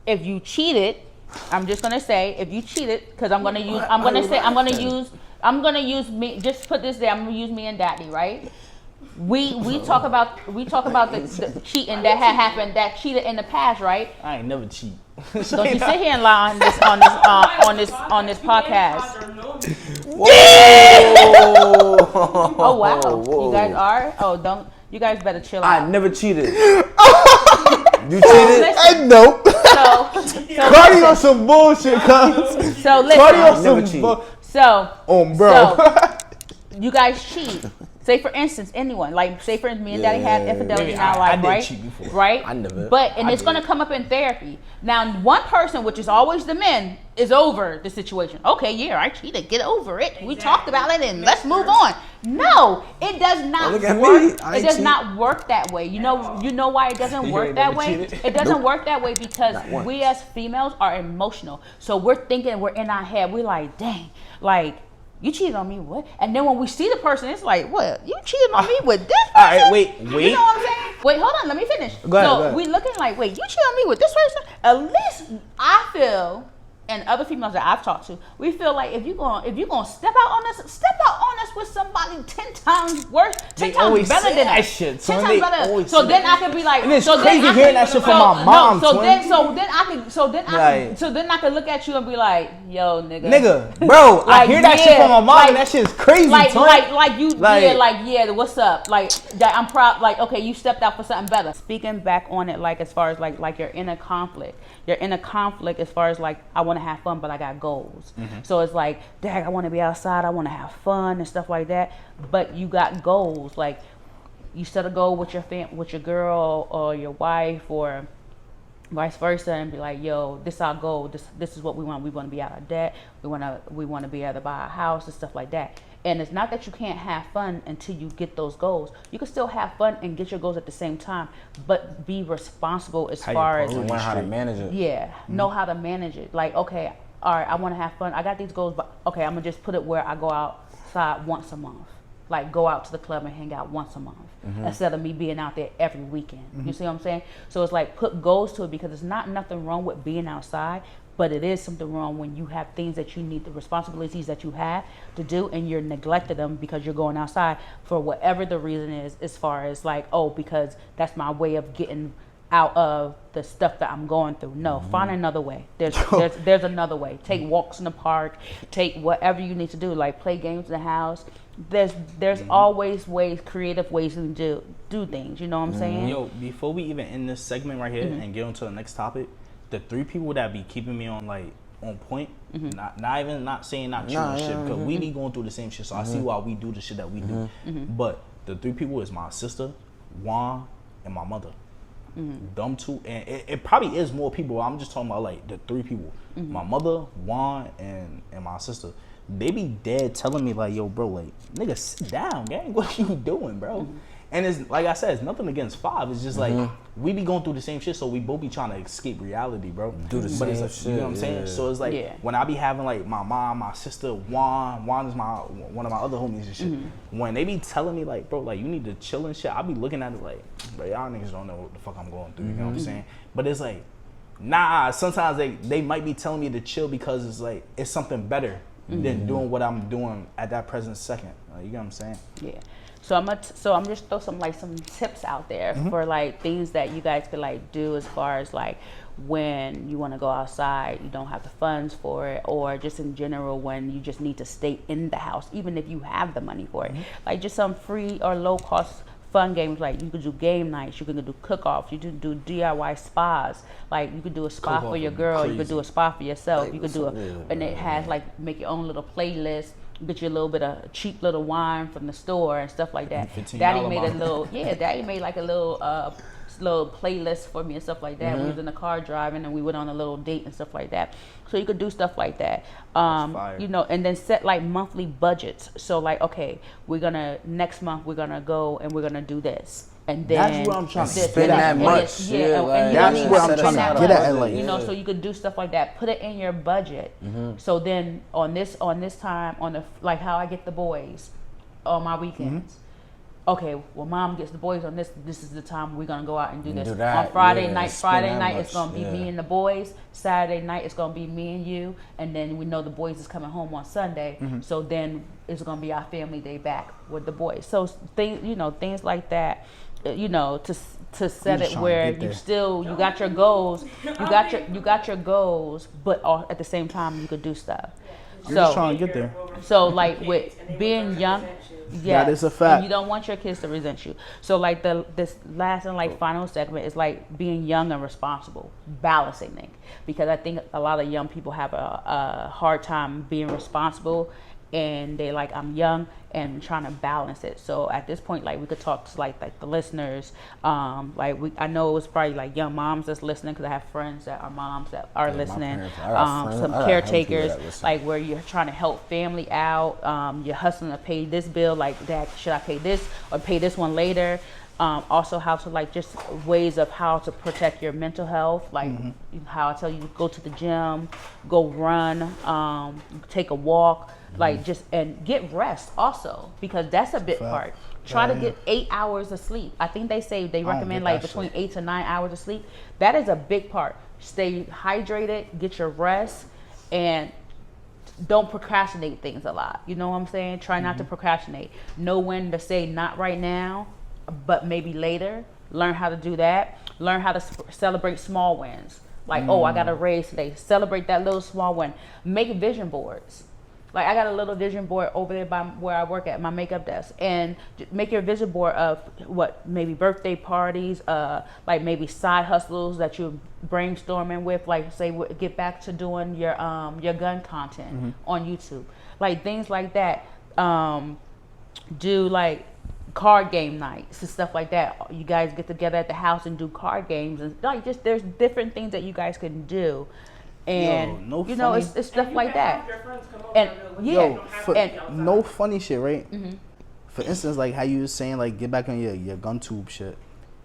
If you cheated, I'm just gonna say if you cheated, because I'm gonna use me. Just put this there. I'm gonna use me and Daddy, right? We talk about the cheating that had happened, that cheated in the past, right? I ain't never cheat. Don't you sit here and lie on this podcast. Oh wow, you guys are. Oh, don't you guys better chill I out. never cheated. You cheated? Listen, Nope. Cardi so on some bullshit, cuz. so Cardi on listen. Never some cheat. So bro. so you guys cheat. Say for instance, anyone, like say for instance, me and Daddy had Yeah. infidelity in I- our I life, did right? cheat before. Right? I never. But and I it's did. gonna come up in therapy. Now, one person, which is always the men, is over the situation. Okay, yeah, I cheated. Get over it. We talked about it, and let's move on. No, it does not look at work. me. I It does cheat. not work that way. You know why it doesn't work ain't that never way? cheated? It doesn't work that way because Not once. we as females are emotional. So we're thinking, we're in our head. We're like, dang, like. You cheated on me, what? And then when we see the person, it's like, what? You cheated on me with this person? All right, wait. You know what I'm saying? Wait, hold on, let me finish. Go ahead, so go ahead. we looking like, wait, you cheated on me with this person? At least I feel, and other females that I've talked to, we feel like if you're gonna step out on us with somebody 10 times worse, 10 They times always better say than that us. shit, 10 son. times They better. always So say then that. I could be like, And it's so then crazy I hearing could- that shit from so- my mom, No, twin. so then I could look at you and be like, yo, Nigga, bro, I Like, hear that shit yeah, from my mom, like- and that shit is crazy, like twin. yeah, what's up? Like that I'm proud. Like okay, you stepped out for something better. Speaking back on it, like as far as like you're in a conflict. You're in a conflict as far as like I want to have fun, but I got goals. So it's like, dang, I want to be outside. I want to have fun and stuff like that. But you got goals. Like you set a goal with your girl or your wife or vice versa, and be like, yo, this is our goal. This is what we want. We want to be out of debt. We want to be able to buy a house and stuff like that. And it's not that you can't have fun until you get those goals. You can still have fun and get your goals at the same time, but be responsible as How you far as Learn how to manage it. yeah, know how to manage it. Like, okay, all right, I want to have fun. I got these goals, but okay, I'm gonna just put it where I go outside once a month. Like, go out to the club and hang out once a month instead of me being out there every weekend. You see what I'm saying? So it's like put goals to it because there's not nothing wrong with being outside, but it is something wrong when you have things that you need, the responsibilities that you have to do, and you're neglecting them because you're going outside for whatever the reason is, as far as like, oh, because that's my way of getting out of the stuff that I'm going through. No, find another way. There's another way. Take walks in the park, take whatever you need to do, like play games in the house. There's always ways, creative ways to do things, you know what I'm saying? Yo, before we even end this segment right here and get on to the next topic, the 3 people that be keeping me on like on point, not saying not true and shit, because we be going through the same shit, so I see why we do the shit that we do. But the 3 people is my sister, Juan, and my mother. Them 2, and it probably is more people. I'm just talking about like the 3 people. My mother, Juan, and my sister. They be dead telling me like, yo, bro, like, nigga, sit down, gang. What you doing, bro? And it's like I said, it's nothing against 5. It's just like we be going through the same shit, so we both be trying to escape reality, bro. Do the same like, shit. You know what I'm saying? So it's like when I be having like my mom, my sister, Juan is one of my other homies and shit. When they be telling me like, bro, like you need to chill and shit, I be looking at it like, bro, y'all niggas don't know what the fuck I'm going through. You know what I'm saying? But it's like, nah. Sometimes they might be telling me to chill because it's like it's something better than doing what I'm doing at that present second. You get what I'm saying? Yeah. So I'm just throw some tips out there for like things that you guys could like do as far as like when you want to go outside, you don't have the funds for it, or just in general when you just need to stay in the house, even if you have the money for it. Like just some free or low cost fun games, like you could do game nights, you could do cook-offs, you could do DIY spas, like you could do a spa for your girl, you could do a spa for yourself, like, you could do and it has like make your own little playlist, get you a little bit of cheap little wine from the store and stuff like that. Daddy made Daddy made like a little playlist for me and stuff like that. We was in the car driving and we went on a little date and stuff like that. So you could do stuff like that. You know, and then set like monthly budgets. So like, okay, next month we're gonna go and we're gonna do this. And then that's where I'm trying to spend that much. That's where I'm trying to get at. Like, you know, so you could do stuff like that. Put it in your budget. So then on this time like how I get the boys on my weekends. Okay, well, mom gets the boys on this. This is the time we're gonna go out and do this. On Friday night, it's gonna be me and the boys. Saturday night, it's gonna be me and you. And then we know the boys is coming home on Sunday. So then it's gonna be our family day back with the boys. So things like that. You know, to set it where you got your goals. You got your goals, but at the same time you could do stuff. You're just trying to get there. So like with being young. Yeah, that is a fact. And you don't want your kids to resent you. So like this last and like final segment is like being young and responsible, balancing things. Because I think a lot of young people have a hard time being responsible, and they like, I'm young and trying to balance it. So at this point, like we could talk to like the listeners. I know it was probably like young moms that's listening, because I have friends that are moms that are listening. Some caretakers, like where you're trying to help family out. You're hustling to pay this bill, like that. Should I pay this or pay this one later? Also how to like just ways of how to protect your mental health, like how I tell you to go to the gym, go run, take a walk, like just and get rest also, because that's a big part. Try to get 8 hours of sleep. I think they recommend like between 8 to 9 hours of sleep. That is a big part. Stay hydrated, get your rest, and don't procrastinate things a lot. You know what I'm saying? Try not to procrastinate. Know when to say not right now, but maybe later. Learn how to do that. Learn how to celebrate small wins. Like, oh, I got a raise today. Celebrate that little small win. Make vision boards. Like I got a little vision board over there by where I work at my makeup desk, and make your vision board of maybe birthday parties, like maybe side hustles that you're brainstorming with, like say get back to doing your gun content on YouTube, like things like that. Do like card game nights and stuff like that. You guys get together at the house and do card games, and like just there's different things that you guys can do. And it's stuff like that. And no funny shit, right? For instance, like how you was saying, like get back on your gun tube shit.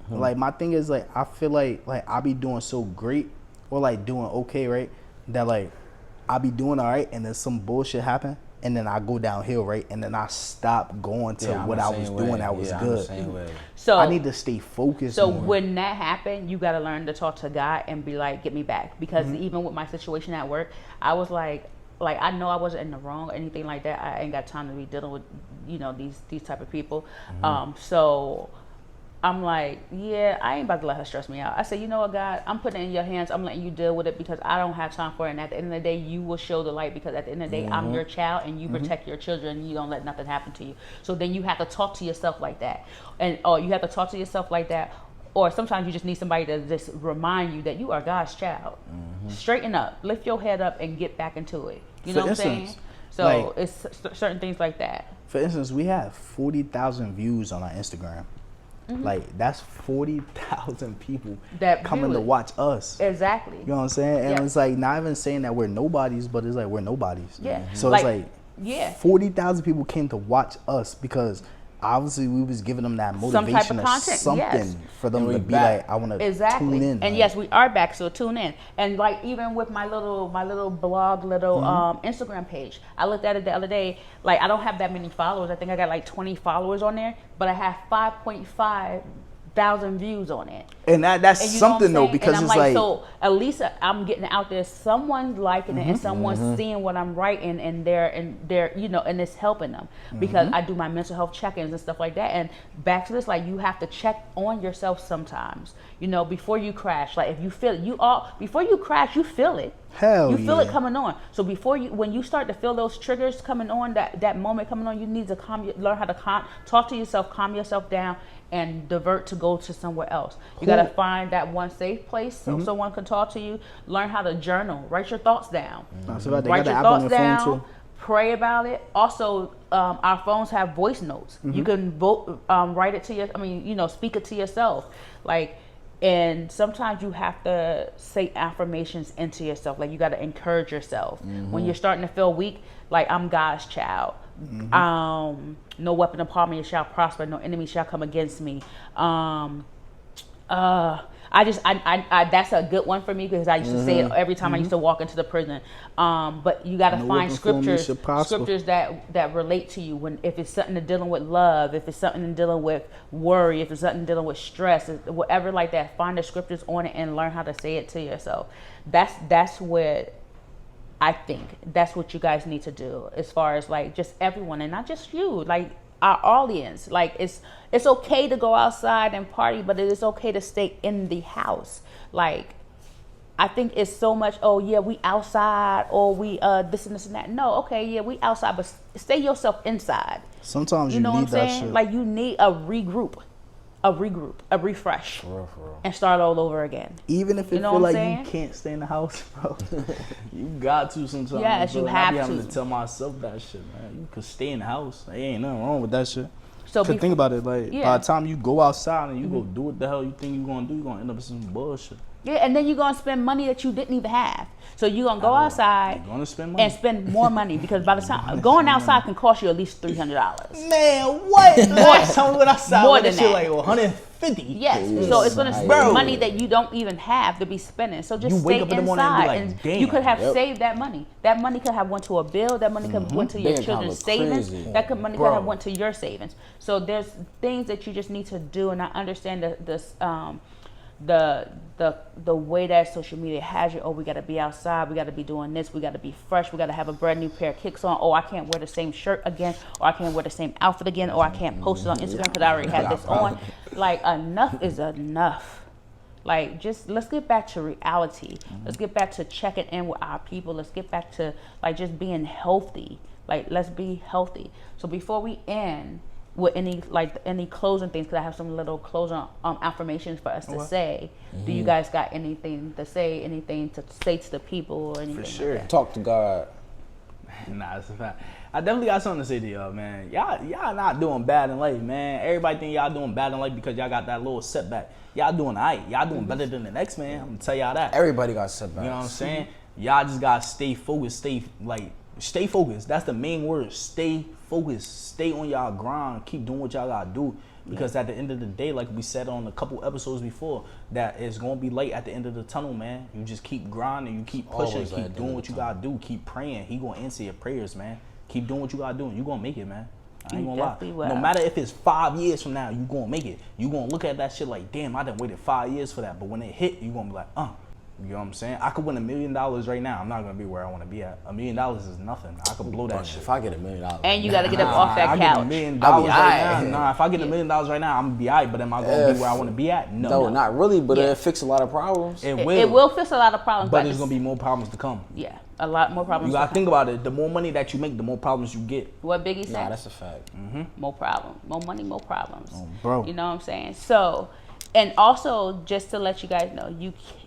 Like my thing is like I feel like I be doing so great or like doing okay, right? That like I be doing all right, and then some bullshit happen, and then I go downhill, right? And then I stop going to what I was doing that was good. So I need to stay focused. So when that happened, you got to learn to talk to God and be like, get me back. Because even with my situation at work, I was like I know I wasn't in the wrong or anything like that. I ain't got time to be dealing with, these type of people. So I'm like, yeah, I ain't about to let her stress me out. I said, you know what, God, I'm putting it in your hands. I'm letting you deal with it because I don't have time for it. And at the end of the day, you will show the light because at the end of the day, I'm your child and you protect your children and you don't let nothing happen to you. So then you have to talk to yourself like that. Or you have to talk to yourself like that. Or sometimes you just need somebody to just remind you that you are God's child. Straighten up, lift your head up and get back into it. You know what I'm saying? So like, it's certain things like that. For instance, we have 40,000 views on our Instagram. Like, that's 40,000 people That coming view to it. watch us. Exactly. You know what I'm saying? And Yeah. it's like, not even saying that we're nobodies, but it's like, we're nobodies. Yeah. So it's like, yeah. 40,000 people came to watch us because obviously we was giving them that Some type of motivation or content, something yes. for them And to we be back. like, I want to Exactly. tune in. And like, yes, we are back, so tune in. And like even with my little blog, Instagram page, I looked at it the other day. Like I don't have that many followers. I think I got like 20 followers on there, but I have 5.5 thousand views on it. And that's And you know what I'm something though, saying? because and I'm it's like, so at least I'm getting out there. Someone's liking it, and someone's seeing what I'm writing, and they're you know, and it's helping them because I do my mental health check-ins and stuff like that. And back to this, like you have to check on yourself sometimes, you know, before you crash. Like if you feel before you crash, you feel it. Hell You feel it yeah. coming on. So when you start to feel those triggers coming on, that moment coming on, you need to learn how to talk to yourself, calm yourself down, and divert to go to somewhere else. You got to find that one safe place so someone can talk to you. Learn how to journal. Write your thoughts down. So they Write got the your app on thoughts their phone down. too. Pray about it. Also, our phones have voice notes. You can write it to speak it to yourself. Like, and sometimes you have to say affirmations into yourself. Like you got to encourage yourself. When you're starting to feel weak, like I'm God's child. No weapon upon me shall prosper. No enemy shall come against me. That's a good one for me because I used to say it every time I used to walk into the prison. But you got to No find weapon formed scriptures shall prosper. that relate to you. If it's something to dealing with love, if it's something to dealing with worry, if it's something dealing with stress, whatever like that, find the scriptures on it and learn how to say it to yourself. That's what I think that's what you guys need to do as far as like just everyone and not just you, like our audience. Like it's okay to go outside and party, but it is okay to stay in the house. Like I think it's so much, oh yeah, we outside or we this and this and that. No, okay, yeah, we outside, but stay yourself inside. Sometimes You you know what I'm need that saying? shit. Like you need a refresh, For real. and start all over again. Even if it You know feel what I'm like saying? you can't stay in the house, bro, you got to sometimes. Yes, bro. you And I have be having to. to tell myself that shit, man. You could stay in the house. There ain't nothing wrong with that shit. So Cause think about it, like Yeah. by the time you go outside and you go do what the hell you think you gonna do, you gonna end up in some bullshit. Yeah, and then you're gonna spend money that you didn't even have. So you're gonna go outside You're gonna spend money. and spend more money because by the time going outside can cost you at least $300. Man, what? Last time we went outside, More that than shit that. like 150. Yes, so it's gonna spend Bro. money that you don't even have to be spending. So just You wake stay up in the morning and be inside, like, and "Damn." you could have Yep. saved that money. That money could have went to a bill. That money could have went to your Bank account children's look savings. crazy. That money could Bro. have went to your savings. So there's things that you just need to do, and I understand the way that social media has you. Oh, we got to be outside. We got to be doing this. We got to be fresh. We got to have a brand new pair of kicks on. Oh, I can't wear the same shirt again, or I can't wear the same outfit again, or I can't post it on Instagram because I already had this on. Like enough is enough. Like just let's get back to reality. Let's get back to checking in with our people. Let's get back to like just being healthy. Like let's be healthy. So before we end with any closing things, because I have some little closing affirmations for us to say. Do you guys got anything to say? Anything to say to the people or anything? For sure. Like that? Talk to God. Nah, it's a fact. I definitely got something to say to y'all, man. Y'all not doing bad in life, man. Everybody think y'all doing bad in life because y'all got that little setback. Y'all doing alright. Y'all doing better than the next man. I'm gonna tell y'all that. Everybody got setbacks. You know what I'm saying? Y'all just gotta stay focused. Stay focused. That's the main word. Stay focused. Stay on y'all grind. Keep doing what y'all gotta do. Because at the end of the day, like we said on a couple episodes before, that it's gonna be light at the end of the tunnel, man. You just keep grinding. You keep pushing. Always light at Keep the doing end what of you the gotta do. Keep praying. He gonna answer your prayers, man. Keep doing what you gotta do, and you gonna make it, man. I ain't You gonna lie. definitely will. No matter if it's 5 years from now, you gonna make it. You gonna look at that shit like, damn, I done waited 5 years for that. But when it hit, you gonna be like, You know what I'm saying? I could win $1 million right now. I'm not gonna be where I want to be at. $1 million is nothing. I could blow that shit. If I get $1 million, And you got to get up off that I get couch. $1 million I'll be right aight. now. Nah, if I get $1 million right now, I'm gonna be alright. But am I gonna be where I want to be at? No, not really. But Yeah. it fix a lot of problems. It It will fix a lot of problems, But there's gonna be more problems to come. yeah, a lot more problems. You gotta think about it. The more money that you make, the more problems you get. What Biggie said. Nah, that's a fact. More problems, more money, more problems. Oh, bro. You know what I'm saying? So, and also just to let you guys know,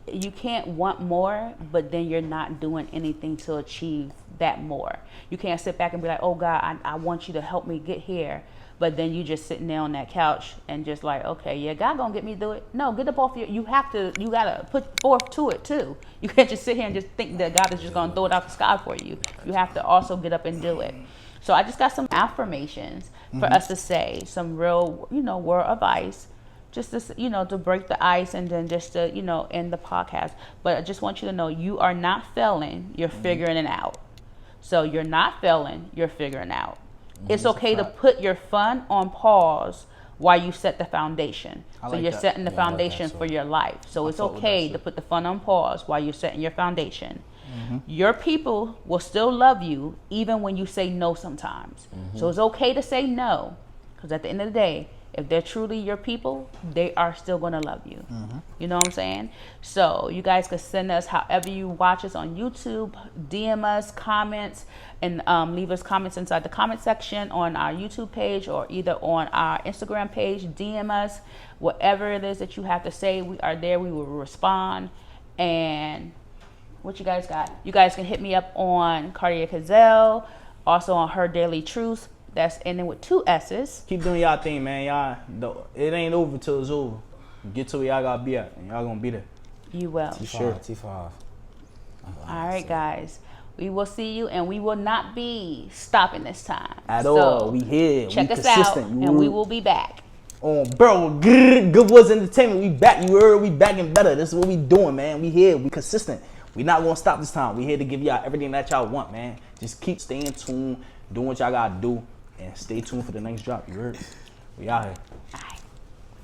you can't want more, but then you're not doing anything to achieve that more. You can't sit back and be like, oh God, I want you to help me get here. But then you just sitting there on that couch and just like, okay, yeah, God gonna get me through it. No, get up off you gotta put forth to it too. You can't just sit here and just think that God is just gonna throw it out the sky for you. You have to also get up and do it. So I just got some affirmations for us to say, some real, word of advice, just to, to break the ice and then just to, end the podcast. But I just want you to know you are not failing, you're figuring it out. So you're not failing, you're figuring out. It's okay to put your fun on pause while you set the foundation. So you're setting the foundation for your life. So it's okay to put the fun on pause while you're setting your foundation. Your people will still love you even when you say no sometimes. So it's okay to say no, because at the end of the day, if they're truly your people, they are still going to love you. You know what I'm saying? So you guys can send us however you watch us on YouTube, DM us comments, and leave us comments inside the comment section on our YouTube page or either on our Instagram page. DM us whatever it is that you have to say. We are there. We will respond. And what you guys got? You guys can hit me up on Cartier Cazell, also on Her Daily Truth. That's ending with 2 S's. Keep doing y'all thing, man. It ain't over till it's over. Get to where y'all gotta be at, and y'all gonna be there. You will. T5. All right, guys. We will see you, and we will not be stopping this time. At all. We here. Check we us consistent. out, and we will be back. Oh, bro, Good Woods Entertainment. We back. You heard? We back and better. This is what we doing, man. We here. We consistent. We not gonna stop this time. We here to give y'all everything that y'all want, man. Just keep staying tuned, doing what y'all gotta do, and stay tuned for the next drop. You heard? We out here.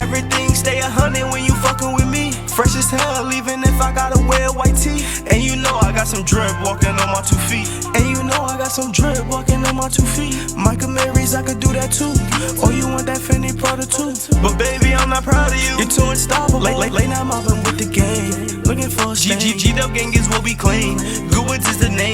Everything stay 100 when you fucking with me. Fresh as hell, even if I gotta wear white tee. And you know I got some drip walking on my 2 feet. And you know I got some drip walking on my 2 feet. Michael Mary's, I could do that too. Or you want that Fendi Prada too. But baby, I'm not proud of you. You're too unstoppable. Late night mobbing with the gang. Looking for a stain. G-Dub gang is what we claim. Good Woods is the name.